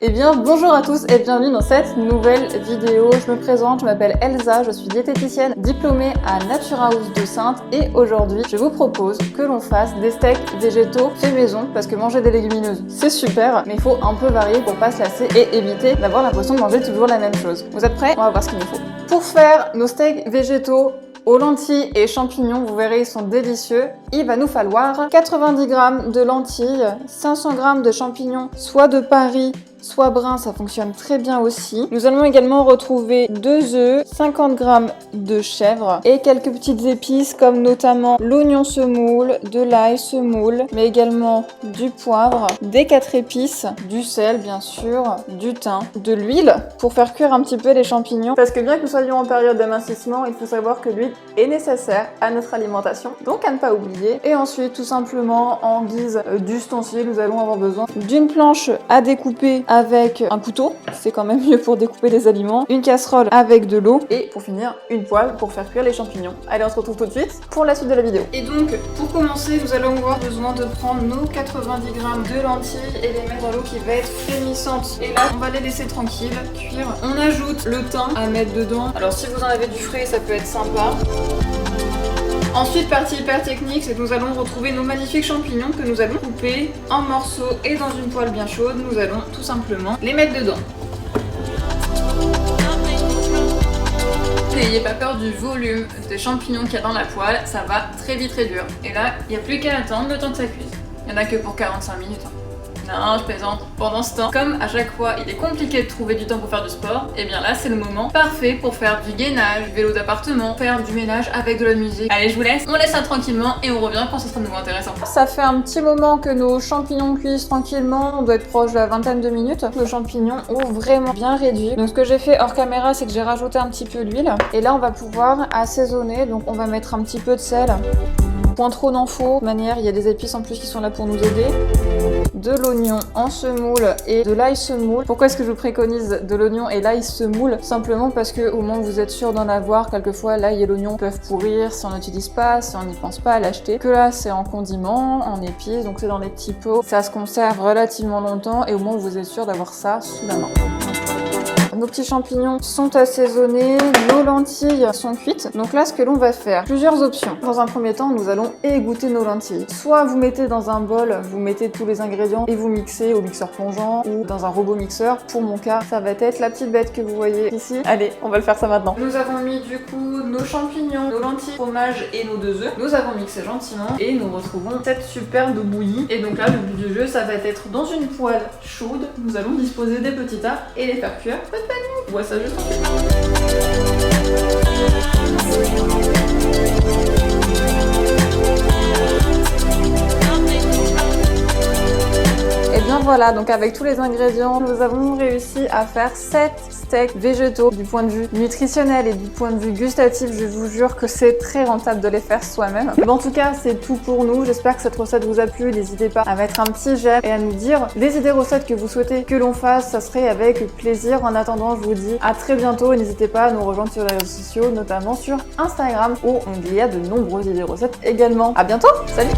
Eh bien bonjour à tous et bienvenue dans cette nouvelle vidéo. Je me présente, je m'appelle Elsa, je suis diététicienne diplômée à Nature House de Saintes et aujourd'hui je vous propose que l'on fasse des steaks végétaux faits maison parce que manger des légumineuses c'est super mais il faut un peu varier pour pas se lasser et éviter d'avoir l'impression de manger toujours la même chose. Vous êtes prêts? On va voir ce qu'il nous faut. Pour faire nos steaks végétaux aux lentilles et champignons, vous verrez, ils sont délicieux. Il va nous falloir 90 g de lentilles, 500 g de champignons, soit de Paris, soit brun, ça fonctionne très bien aussi. Nous allons également retrouver 2 œufs, 50 g de chèvre et quelques petites épices comme notamment l'oignon semoule, de l'ail semoule, mais également du poivre, des 4 épices, du sel bien sûr, du thym, de l'huile pour faire cuire un petit peu les champignons. Parce que bien que nous soyons en période d'amincissement, il faut savoir que l'huile est nécessaire à notre alimentation, donc à ne pas oublier. Et ensuite, tout simplement, en guise d'ustensile, nous allons avoir besoin d'une planche à découper avec un couteau, c'est quand même mieux pour découper les aliments, une casserole avec de l'eau et pour finir, une poêle pour faire cuire les champignons. Allez, on se retrouve tout de suite pour la suite de la vidéo. Et donc, pour commencer, nous allons avoir besoin de prendre nos 90 g de lentilles et les mettre dans l'eau qui va être frémissante. Et là, on va les laisser tranquilles, cuire. On ajoute le thym à mettre dedans. Alors, si vous en avez du frais, ça peut être sympa. Ensuite, partie hyper technique, c'est que nous allons retrouver nos magnifiques champignons que nous allons couper en morceaux et dans une poêle bien chaude. Nous allons tout simplement les mettre dedans. N'ayez pas peur du volume de champignons qu'il y a dans la poêle, ça va très vite réduire. Et là, il n'y a plus qu'à attendre le temps que ça cuise. Il n'y en a que pour 45 minutes. Non, je plaisante. Pendant ce temps, comme à chaque fois il est compliqué de trouver du temps pour faire du sport, et bien là c'est le moment parfait pour faire du gainage, du vélo d'appartement, faire du ménage avec de la musique. Allez, je vous laisse, on laisse ça tranquillement et on revient quand ce sera de nouveau intéressant. Ça fait un petit moment que nos champignons cuisent tranquillement, on doit être proche de la vingtaine de minutes. Nos champignons ont vraiment bien réduit. Donc ce que j'ai fait hors caméra, c'est que j'ai rajouté un petit peu d'huile. Et là on va pouvoir assaisonner, donc on va mettre un petit peu de sel. Point trop n'en faut. De manière, il y a des épices en plus qui sont là pour nous aider. De l'oignon en semoule et de l'ail semoule. Pourquoi est-ce que je vous préconise de l'oignon et l'ail semoule? Simplement parce que au moment où vous êtes sûr d'en avoir, quelquefois l'ail et l'oignon peuvent pourrir si on n'utilise pas, si on n'y pense pas à l'acheter. Que là, c'est en condiment, en épices, donc c'est dans les petits pots. Ça se conserve relativement longtemps et au moment où vous êtes sûr d'avoir ça sous la main. Nos petits champignons sont assaisonnés, nos lentilles sont cuites. Donc là, ce que l'on va faire, plusieurs options. Dans un premier temps, nous allons égoutter nos lentilles. Soit vous mettez dans un bol, vous mettez tous les ingrédients et vous mixez au mixeur plongeant ou dans un robot mixeur. Pour mon cas, ça va être la petite bête que vous voyez ici. Allez, on va le faire ça maintenant. Nous avons mis du coup nos champignons, nos lentilles, fromage et nos 2 œufs. Nous avons mixé gentiment et nous retrouvons cette superbe bouillie. Et donc là, le but du jeu, ça va être dans une poêle chaude. Nous allons disposer des petits tas et les faire cuire. On voit ça juste Et bien voilà, donc avec tous les ingrédients, nous avons réussi à faire 7 steaks végétaux. Du point de vue nutritionnel et du point de vue gustatif, je vous jure que c'est très rentable de les faire soi-même. En tout cas, c'est tout pour nous. J'espère que cette recette vous a plu. N'hésitez pas à mettre un petit j'aime et à nous dire les idées recettes que vous souhaitez que l'on fasse. Ça serait avec plaisir. En attendant, je vous dis à très bientôt. N'hésitez pas à nous rejoindre sur les réseaux sociaux, notamment sur Instagram où il y a de nombreuses idées recettes également. À bientôt. Salut!